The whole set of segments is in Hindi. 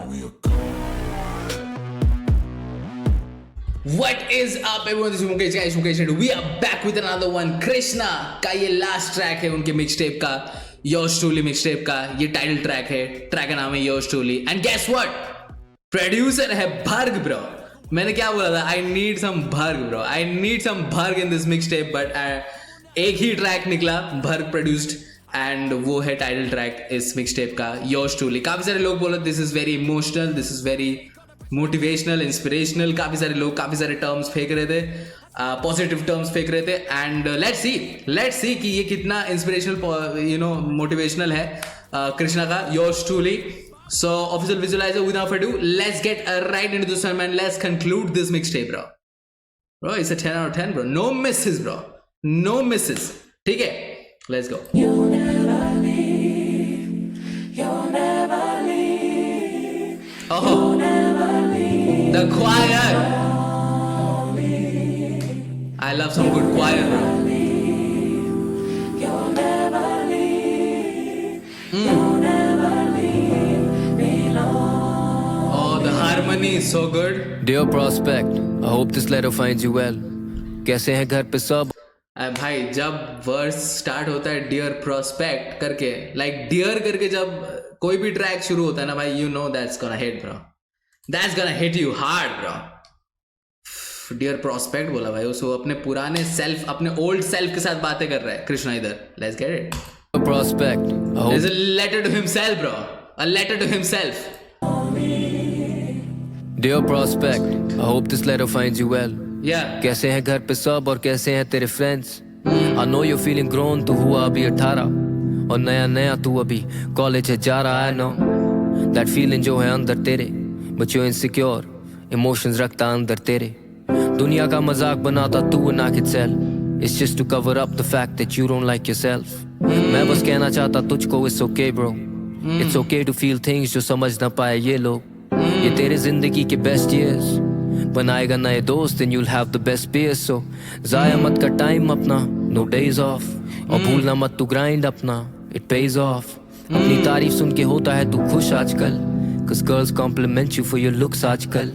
What is up everyone? This is Mukesh guys, Mukesh and we are back with another one. Krishna का ये लास्ट ट्रैक है उनके मिक्सटेप का, योर्स ट्रूली मिक्सटेप का ये टाइटल ट्रैक है. ट्रैक का नाम है yours truly and guess what, producer है भर्ग ब्रो. मैंने क्या बोला था, I need some Bharg bro, I need some Bharg in this mixtape. But एक ही ट्रैक निकला भर्ग प्रोड्यूस्ड एंड वो है टाइटल ट्रैक इस मिक्सटेप का, योर्स ट्रूली. काफी सारे लोग बोले this is very emotional, this is very motivational, inspirational. काफी सारे लोग काफी सारे टर्म्स फेंक रहे थे, पॉजिटिव टर्म्स फेंक रहे थे. एंड लेट्स सी कि ये कितना इंस्पिरेशनल मोटिवेशनल है कृष्णा का yours truly. So official visualizer without further ado, let's get right into this one and let's conclude this mixtape bro. It's a 10 out of 10 bro. No misses bro, no misses. ठीक है, let's go. Oh, the choir. I love some good choir, bro. Oh, the harmony is so good. Dear Prospect, I hope this letter finds you well. कैसे हैं घर पे सब? भाई जब वर्स स्टार्ट होता है डियर प्रोस्पेक्ट करके, लाइक डियर करके जब कोई भी ट्रैक शुरू होता है ना भाई, you know that's gonna hit bro, that's gonna hit you hard bro. Dear Prospect बोला भाई, उसको अपने पुराने सेल्फ, अपने ओल्ड सेल्फ के साथ बातें कर रहा है कृष्णा इधर. Let's get it. Prospect, I hope it's a letter to himself bro, a letter to himself. Dear Prospect, I hope this letter finds you well. या कैसे हैं घर पे सब और कैसे हैं तेरे friends? I know you're feeling grown, तू हुआ अभी 18 और नया नया तू अभी कॉलेज है जा रहा. I know that feeling जो है अंदर तेरे, but you're insecure, emotions रखता अंदर तेरे. दुनिया का मजाक बनाता तू knock it sell. It's just to cover up the fact that you don't like yourself. मैं बस कहना चाहता तुझको it's okay bro. It's okay to feel things जो समझ ना पाए ये लोग. ये तेरे जिंदगी के best years, बनाएगा नए दोस्त and you'll have the best peers. So जाया मत कर टाइम अपना, no days off. और भूलना मत तू grind अपना, it pays off. अपनी तारीफ सुन के होता है तू खुश आजकल, cause girls compliment you for your looks आजकल.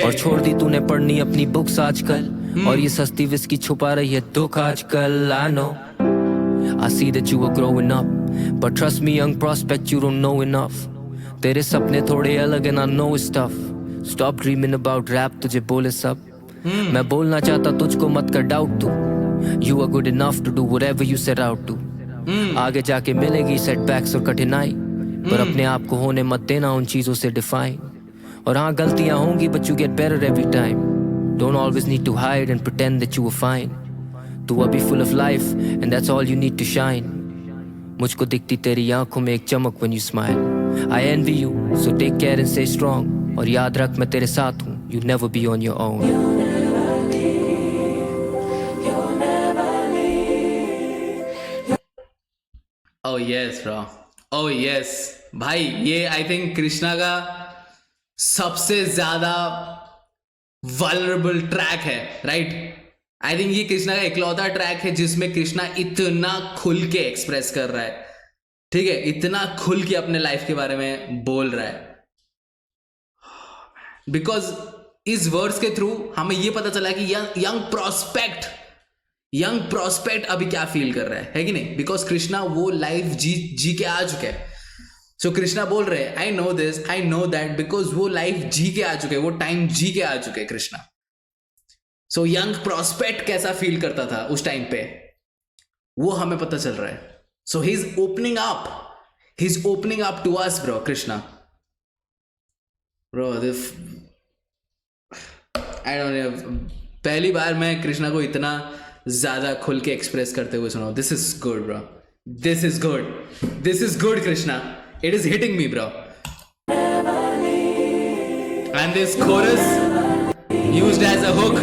और छोड़ दी तूने पढ़नी अपनी बुक्स आजकल, और ये सस्ती विस्की छुपा रही है दुख आजकल. I know, I see that you are growing up, but trust me young prospect, you don't know enough. तेरे सपने थोड़े अलग and I know it's tough. Stop dreaming about rap, तुझे बोले सब. मैं बोलना चाहता तुझको मत कर डाउट तू. You are good enough to do whatever you set out to. आगे जाके मिलेगी सेटबैक्स और कठिनाई, पर अपने आप को होने मत देना उन चीजों से डिफाइन. और हाँ गलतियां होंगी but you get better every time. Don't always need to hide and pretend that you were fine. तू अभी full of life and that's all you need to shine. मुझको दिखती तेरी आंखों में एक चमक when you smile. I envy you, so take care and stay strong. और याद रख मैं तेरे साथ हूँ, you never be on your own. Oh yes bro, oh yes भाई. ये आई थिंक कृष्णा का सबसे ज्यादा वल्नरेबल ट्रैक है, राइट? आई थिंक ये कृष्णा का इकलौता ट्रैक है जिसमें कृष्णा इतना खुल के एक्सप्रेस कर रहा है, ठीक है, इतना खुल के अपने लाइफ के बारे में बोल रहा है. बिकॉज इस वर्ड्स के थ्रू हमें यह पता चला कि यंग प्रोस्पेक्ट अभी क्या फील कर रहा है कि नहीं. बिकॉज कृष्णा वो लाइफ जी के आ चुके हैं. सो कृष्णा बोल रहे हैं I know this, I know that, because वो लाइफ जी के आ चुके हैं, वो टाइम जी के आ चुके हैं कृष्णा. सो यंग प्रोस्पेक्ट कैसा फील करता था उस टाइम पे, वो हमें पता चल रहा है. So he is opening up to us bro, Krishna bro. I don't know, पहली बार मैं कृष्णा को इतना ज्यादा खुल के एक्सप्रेस करते हुए सुना. This is good bro, this is good, this is good Krishna. It is hitting me bro. And this chorus used as a hook,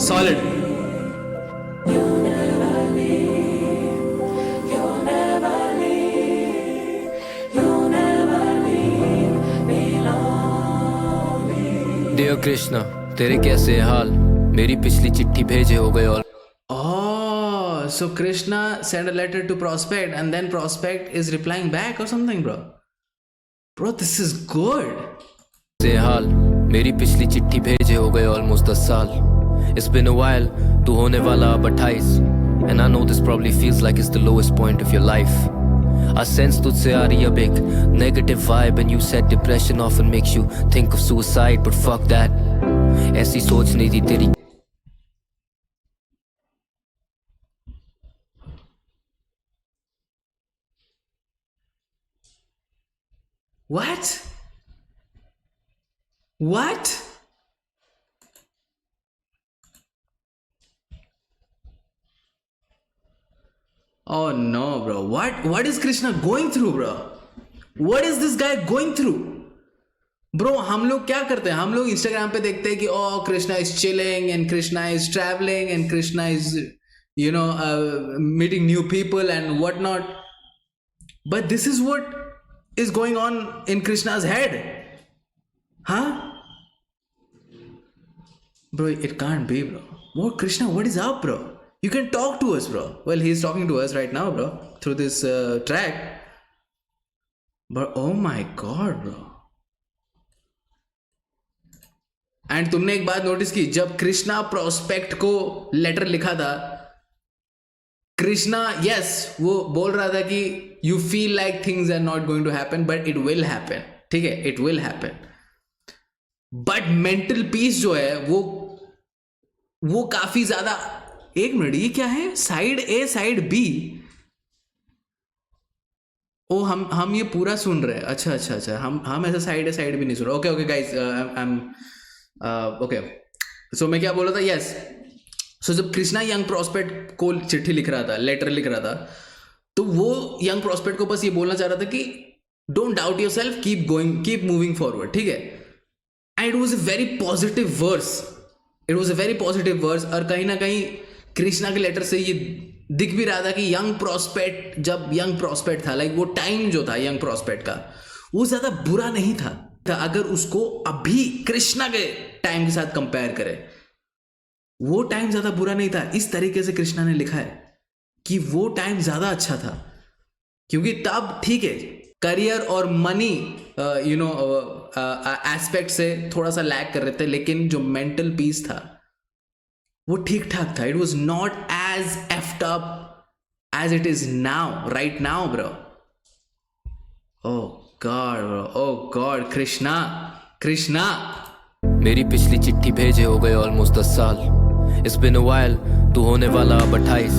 solid. Dear Krishna, तेरे कैसे हाल? मेरी पिछली चिट्ठी भेजे हो गए और So Krishna sent a letter to Prospect and then Prospect is replying back or something, bro. Bro, this is good. से हाल मेरी पिछली चिट्ठी भेजे हो गए ऑलमोस्ट 10 साल. It's been a while, तू होने वाला अब 28. And I know this probably feels like it's the lowest point of your life. I sense तुझसे आ रही अब एक negative vibe. And you said depression often makes you think of suicide. But fuck that, ऐसी सोच नहीं थी तेरी. What? What? Oh no, bro. What is Krishna going through, bro? What is this guy going through? Bro, हम लोग क्या करते हैं? हम लोग इंस्टाग्राम पे देखते हैं कि oh, Krishna is chilling and Krishna is traveling and Krishna is, meeting new people and whatnot. But this is what is going on in Krishna's head. Huh? Bro, it can't be, bro. What, Krishna, what is up, bro? You can talk to us, bro. Well, he's talking to us right now, bro, through this track. But oh my god, bro. And तुमने एक बात नोटिस की, जब कृष्णा प्रोस्पेक्ट को लेटर लिखा था, कृष्णा यस वो बोल रहा था कि you feel like things are not going to happen but it will happen. ठीक है, it will happen. But mental peace जो है वो काफी ज्यादा. एक मिनट, ये क्या है? साइड ए साइड बी. ओ हम ये पूरा सुन रहे हैं. अच्छा हम ऐसा साइड ए साइड भी नहीं सुन रहे. Okay guys, I am okay. So मैं क्या बोल रहा था? यस. सो जब कृष्णा यंग प्रोस्पेक्ट को चिट्ठी लिख रहा था, लेटर लिख रहा था, तो वो यंग प्रोस्पेक्ट को बस ये बोलना चाह रहा था कि don't doubt yourself, keep going, keep moving forward. ठीक है. And it was a very positive verse. It was a very positive verse. और कहीं ना कहीं कृष्णा के लेटर से ये दिख भी रहा था कि यंग प्रोस्पेक्ट, जब यंग प्रोस्पेक्ट था, लाइक वो टाइम जो था यंग प्रोस्पेक्ट का, वो ज्यादा बुरा नहीं था. अगर उसको अभी कृष्णा के टाइम के साथ कंपेयर करें, वो टाइम ज्यादा बुरा नहीं था. इस तरीके से कृष्णा ने लिखा है कि वो टाइम ज्यादा अच्छा था, क्योंकि तब ठीक है करियर और मनी एस्पेक्ट से थोड़ा सा लैग कर रहे थे, लेकिन जो मेंटल पीस था वो ठीक ठाक था. It was not as effed up as it is now, right now, bro. Oh god bro, oh god. Krishna मेरी पिछली चिट्ठी भेजे हो गए ऑलमोस्ट 10 साल. It's been a while, तू होने वाला अब 28.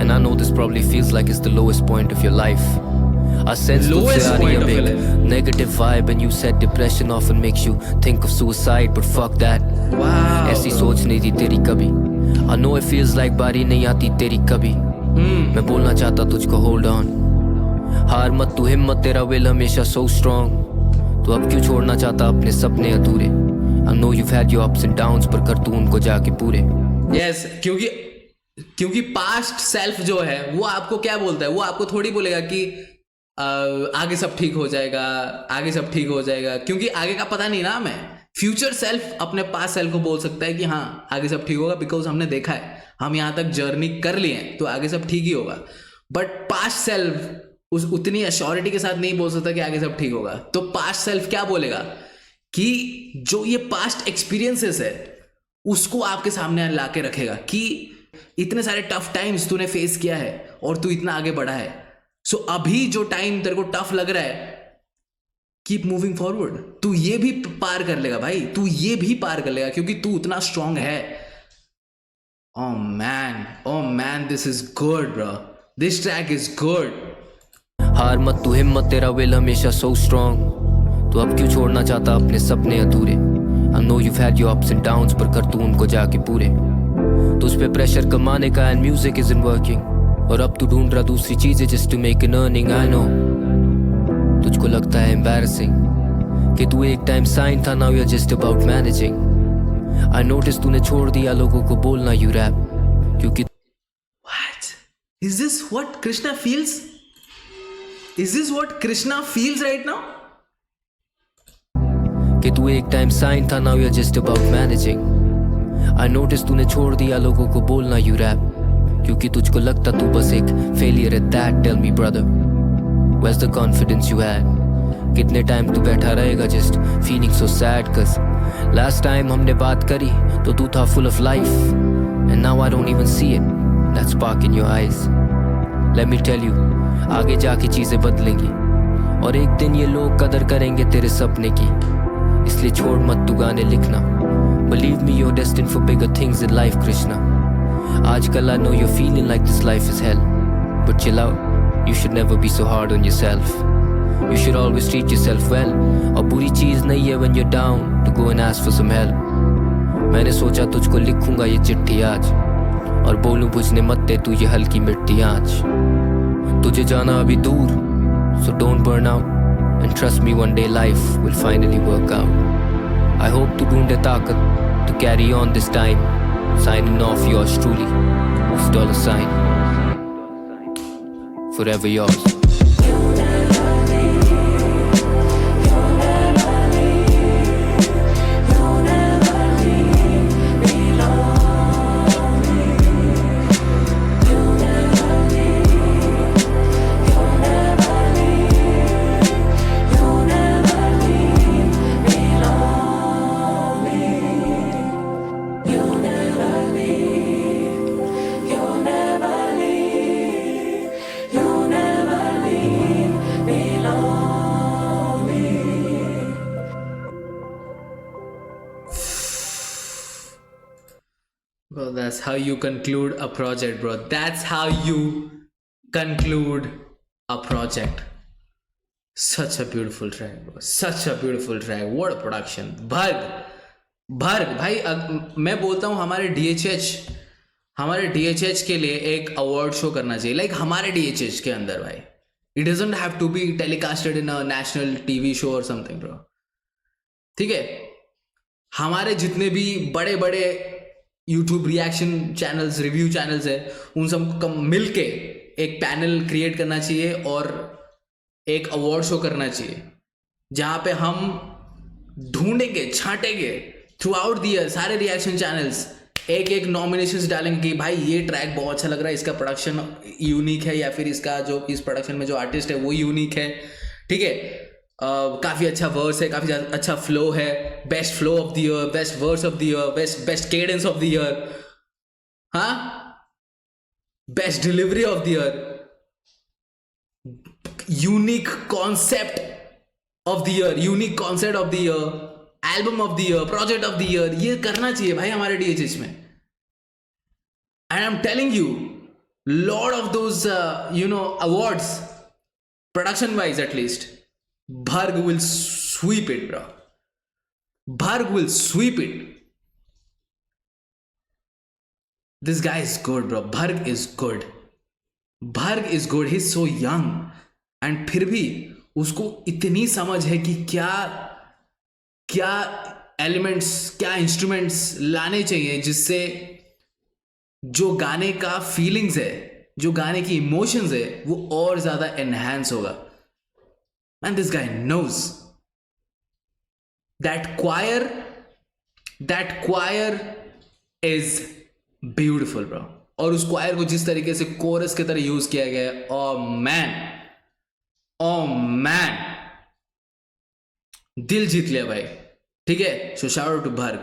And I know this probably feels like it's the lowest point of your life. I sense तुझसे आ रही अब एक negative vibe. And you said depression often makes you think of suicide. But fuck that, ऐसी सोच नहीं थी तेरी कभी. I know it feels like बारी नहीं आती तेरी कभी. मैं बोलना चाहता तुझको hold on. हार मत तू, हिम्मत तेरा will हमेशा so strong. तू अब क्यों छोड़ना चाहता अपने सपने अधूरे? I know you've had your ups and downs, पर कर तू उनको जाके पूरे. Yes, क्योंकि पास्ट सेल्फ जो है वो आपको क्या बोलता है? वो आपको थोड़ी बोलेगा कि आगे सब ठीक हो जाएगा, आगे सब ठीक हो जाएगा, क्योंकि आगे का पता नहीं ना हमें. फ्यूचर सेल्फ अपने पास्ट सेल्फ को बोल सकता है कि हाँ आगे सब ठीक होगा, बिकॉज हमने देखा है, हम यहाँ तक जर्नी कर लिए हैं, तो आगे सब ठीक ही होगा. बट पास्ट सेल्फ उस उतनी अश्योरिटी के साथ नहीं बोल सकता कि आगे सब ठीक होगा. तो पास्ट सेल्फ क्या बोलेगा कि जो ये पास्ट एक्सपीरियंसेस है उसको आपके सामने ला के रखेगा कि इतने सारे टफ टाइम्स तूने फेस किया है और तू इतना आगे बढ़ा है. सो अभी जो टाइम तेरे को टफ लग रहा है, कीप मूविंग फॉरवर्ड. तू ये भी पार कर लेगा भाई, तू ये भी पार कर लेगा, क्योंकि तू उतना स्ट्रांग है. oh man, this is good, bro. This track is good. हार मत तू, हिम्मत तेरा will हमेशा so strong. तू अब क्यों छोड़ना चाहता अपने सपने अधूरे? I know you've had your ups and downs, पर कर तू उनको जाके पूरे. तुझ पे प्रेशर कमाने का and music isn't working. और अब तू ढूंढ रहा दूसरी चीजें just to make an earning. I know तुझको लगता है embarrassing कि तू एक टाइम साइन था, now you're just about managing. I noticed तूने छोड़ दिया लोगों को बोलना you rap, क्योंकि What? Is this what Krishna feels? Is this what Krishna feels right now? कि तू एक टाइम साइन था, now you're just about managing. I noticed तूने छोड़ दिया लोगों को बोलना you rap, क्योंकि तुझको लगता तू बस एक failure at that. Tell me brother, where's the confidence you had? कितने टाइम तू बैठा रहेगा just feeling so sad cause last time हमने बात करी तो तू था full of life and now I don't even see it that spark in your eyes let me tell you आगे जाके चीजें बदलेंगी और एक दिन ये लोग कदर करेंगे तेरे सपने की इसलिए छोड़ मत तू गाने लिखना Believe me you're destined for bigger things in life Krishna आजकल I know you're feeling like this life is hell but chill out you should never be so hard on yourself you should always treat yourself well और बुरी चीज नहीं है when you're down to go and ask for some help मैंने सोचा तुझको लिखूंगा ये चिट्ठी आज और बोलूं बुझने मत दे तू ये हल्की मिट्टी आँच तुझे जाना अभी दूर so don't burn out and trust me one day life will finally work out I hope to ढूंढे ताकत to carry on this time signing off yours truly $sign forever yours Bro, that's how you conclude a project, bro. That's how you conclude a project. Such a beautiful track, bro. Such a beautiful track. What a production. भर्ग भाई मैं बोलता हूँ हमारे DHH के लिए एक अवार्ड शो करना चाहिए. लाइक हमारे DHH के अंदर भाई. It doesn't have to be telecasted in a national TV show or something, bro. ठीक है. हमारे जितने भी बड़े बड़े YouTube reaction channels review channels है उन सब मिल के एक पैनल क्रिएट करना चाहिए और एक अवार्ड शो करना चाहिए जहाँ पे हम ढूंढेंगे छांटेंगे थ्रू आउट द ईयर सारे रिएक्शन चैनल्स एक नॉमिनेशंस डालेंगे कि भाई ये ट्रैक बहुत अच्छा लग रहा है इसका प्रोडक्शन यूनिक है या फिर इसका जो इस प्रोडक्शन में जो आर्टिस्ट है वो यूनिक है ठीक है काफ़ी अच्छा वर्स है काफ़ी अच्छा फ्लो है best flow of the year best verse of the year best cadence of the year हाँ best delivery of the year unique concept of the year unique concept of the year album of the year project of the year ये करना चाहिए भाई हमारे DHH में and I am telling you lot of those awards production wise at least Bharg will sweep it, bro. Bharg will sweep it. This guy is good, bro. Bharg is good. Bharg is good. He's so young. And फिर भी उसको इतनी समझ है कि क्या एलिमेंट्स क्या इंस्ट्रूमेंट्स लाने चाहिए जिससे जो गाने का फीलिंग्स है जो गाने की इमोशंस है वो और ज़्यादा एनहांस होगा. And this guy knows that choir is beautiful, bro. और उस choir को जिस तरीके से कोरस की तरह यूज किया गया है, oh man, दिल जीत लिया भाई. ठीक है, so shout out to Bharg.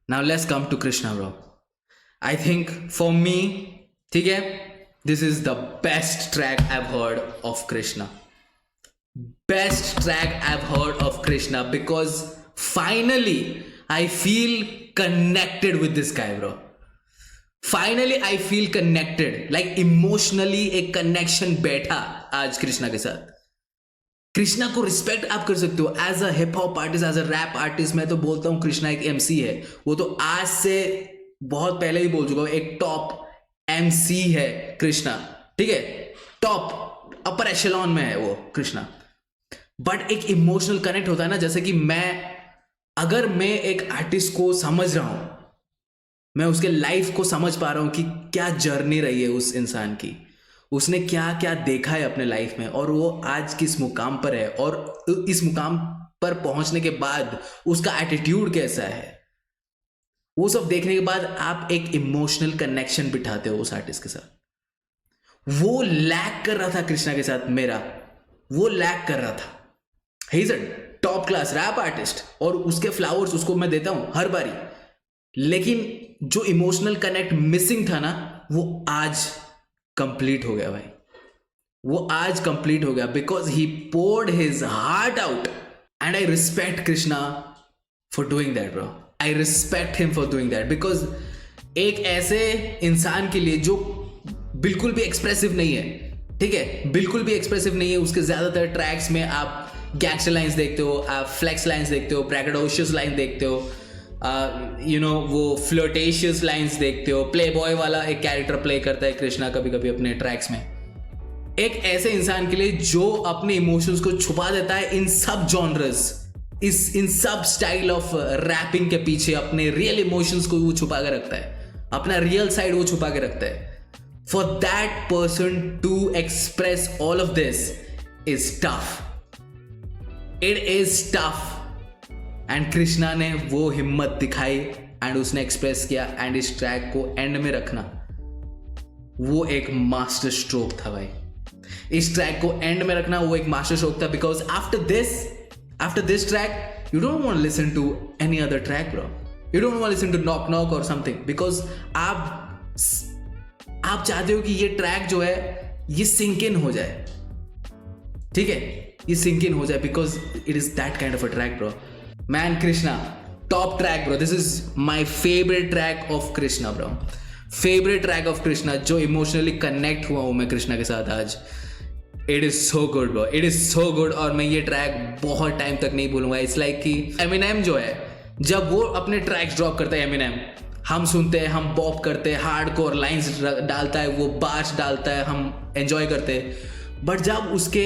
Now let's come to Krishna, bro. I think for me, ठीक है, this is the best track I've heard of Krishna. Best track I've heard of Krishna because finally I feel connected with this guy, bro. Finally I feel connected, like emotionally एक connection बैठा आज कृष्णा के साथ. कृष्णा को रिस्पेक्ट आप कर सकते हो as a hip hop artist as a rap artist. मैं तो बोलता हूँ कृष्णा एक MC है. वो तो आज से बहुत पहले ही बोल चुका हूँ एक टॉप MC है कृष्णा. ठीक है, टॉप अपर एशेलॉन में है वो कृष्णा. बट एक इमोशनल कनेक्ट होता है ना, जैसे कि अगर मैं एक आर्टिस्ट को समझ रहा हूं, मैं उसके लाइफ को समझ पा रहा हूं कि क्या जर्नी रही है उस इंसान की, उसने क्या क्या देखा है अपने लाइफ में और वो आज किस मुकाम पर है और इस मुकाम पर पहुंचने के बाद उसका एटीट्यूड कैसा है, वो सब देखने के बाद आप एक इमोशनल कनेक्शन बिठाते हो उस आर्टिस्ट के साथ. वो लैक कर रहा था कृष्णा के साथ, वो लैक कर रहा था. He is a top class rap artist और उसके फ्लावर्स उसको मैं देता हूं हर बारी, लेकिन जो इमोशनल कनेक्ट मिसिंग था ना वो आज कंप्लीट हो गया भाई, वो आज कंप्लीट हो गया because he poured his heart out and I respect Krishna for doing that bro, I respect him for doing that because एक ऐसे इंसान के लिए जो बिल्कुल भी एक्सप्रेसिव नहीं है, ठीक है, बिल्कुल भी एक्सप्रेसिव नहीं है, उसके ज्यादातर ट्रैक्स में आप गैंगस्टर लाइंस देखते हो, आप फ्लेक्स लाइंस देखते हो, ब्रैकेडोशियस लाइन देखते हो, वो फ्लर्टेशियस लाइंस देखते हो, प्ले बॉय वाला एक कैरेक्टर प्ले करता है कृष्णा कभी कभी अपने ट्रैक्स में। एक ऐसे इंसान के लिए जो अपने इमोशंस को छुपा देता है इन सब जॉनर्स, इन सब स्टाइल ऑफ रैपिंग के पीछे अपने रियल इमोशंस को वो छुपा के रखता है, अपना रियल साइड वो छुपा के रखता है। For that person to express all of this is tough, it is tough, and Krishna ने वो हिम्मत दिखाई एंड उसने एक्सप्रेस किया एंड इस ट्रैक को एंड में रखना वो एक मास्टर स्ट्रोक था भाई, इस ट्रैक को एंड में रखना वो एक मास्टर स्ट्रोक था because after this track you don't want to listen to any other track bro, you don't want to listen to knock knock or something because आप चाहते हो कि ये ट्रैक जो है ये सिंक इन हो जाए, ठीक है, ये सिंक इन हो जाए because it is that kind of a track bro. Man Krishna top track bro, this is my favourite track of Krishna bro, favourite track of Krishna, जो इमोशनली कनेक्ट हुआ हूं मैं कृष्णा के साथ आज। It is so good bro, it is so good, और मैं ये ट्रैक बहुत टाइम तक नहीं भूलूंगा। इट्स लाइक कि एमिनेम जो है जब वो अपने ट्रैक्स ड्रॉप करता है, एमिनेम हम सुनते हैं, हम पॉप करते हैं, हार्डकोर लाइंस डालता है, वो बार्स डालता है, हम एंजॉय करते हैं, बट जब उसके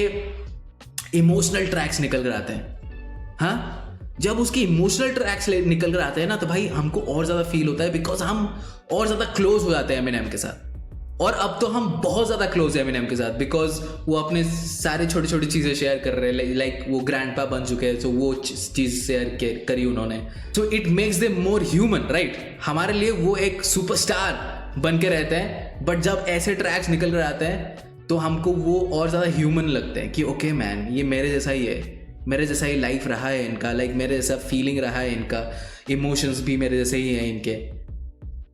इमोशनल ट्रैक्स निकल कर आते हैं, हाँ, जब उसके इमोशनल ट्रैक्स निकल कर आते हैं ना तो भाई हमको और ज्यादा फील होता है बिकॉज हम और ज्यादा क्लोज हो जाते हैं एमिनेम के साथ। और अब तो हम बहुत ज्यादा क्लोज है एमिनेम के साथ बिकॉज वो अपने सारे छोटी छोटी चीजें शेयर कर रहे हैं, लाइक वो ग्रैंडपा बन चुके हैं, तो वो चीज शेयर करी उन्होंने, so it makes them more human, right. हमारे लिए वो एक सुपरस्टार बन के रहते हैं, बट जब ऐसे ट्रैक्स निकल कर आते हैं तो हमको वो और ज्यादा ह्यूमन लगते हैं कि ओके मैन ये मेरे जैसा ही है, मेरे जैसा ही लाइफ रहा है इनका, लाइक मेरे जैसा फीलिंग रहा है इनका, इमोशंस भी मेरे जैसे ही हैं इनके।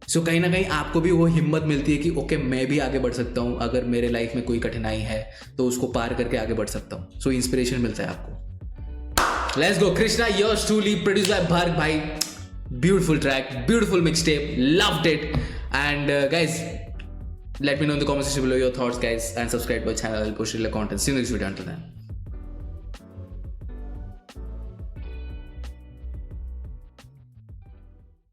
सो कहीं ना कहीं आपको भी वो हिम्मत मिलती है कि ओके मैं भी आगे बढ़ सकता हूँ, अगर मेरे लाइफ में कोई कठिनाई है तो उसको पार करके आगे बढ़ सकता हूँ। सो इंस्पिरेशन मिलता है आपको। Let's go Krishna, yours truly, produced by Bharg भाई, beautiful track, beautiful mixtape, loved it, and guys let me know in the comment section below your thoughts guys, and subscribe to our channel, I'll post regular content. See you next video, until then.